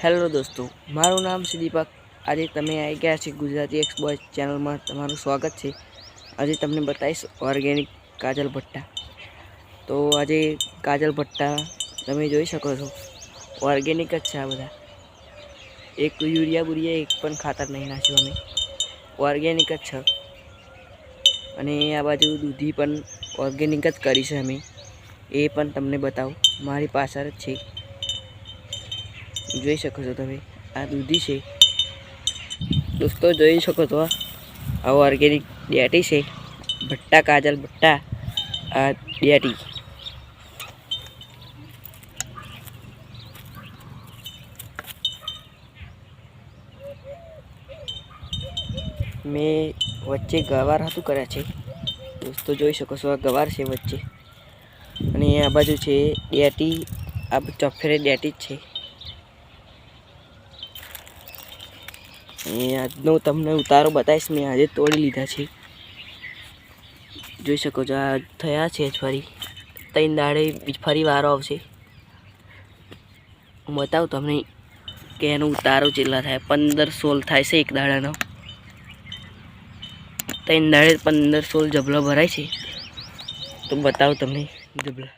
Hello દોસ્તો, મારું નામ છે દીપક। આજે તમે આવી ગયા છે ગુજરાતી એક્સબોય ચેનલમાં, તમારું સ્વાગત છે। આજે તમને બતાવીશ ઓર્ગેનિક કાજલ ભટ્ટા। તો આજે કાજલ ભટ્ટા તમે જોઈ શકો છો, ઓર્ગેનિક જ છે આ બધા। એક યુરિયા બુરિયા એક પણ ખાતર નહીં નાખ્યું અમે, ઓર્ગેનિક જ છે। અને આ બાજુ દૂધી પણ ઓર્ગેનિક જ કરી છે અમે, એ પણ તમને બતાવું। મારી પાછળ જ છે, જોઈ શકો છો તમે। આ દૂધી છે દોસ્તો, જોઈ શકો છો। આ ઓર્ગેનિક ડેટી છે, ભટ્ટા કાજલ ભટ્ટા આ ડેટી। મેં વચ્ચે ગવાર હતું કર્યા છે દોસ્તો, જોઈ શકો છો। આ ગવાર છે વચ્ચે, અને આ બાજુ છે ડેટી। આ ચોફેરે ડેટી જ છે। આજનો તમને ઉતારો બતાવીશ। મેં આજે તોડી લીધા છે, જોઈ શકો છો। આ થયા છે ફરી 3 દાડે ફરી વારો આવશે। હું બતાવું તમને કે એનો ઉતારો કેટલા થાય। 15-16 થાય છે એક દાડાનો। 3 દાડે 15-16 જબલો ભરાય છે, તો બતાવું તમને જબલા।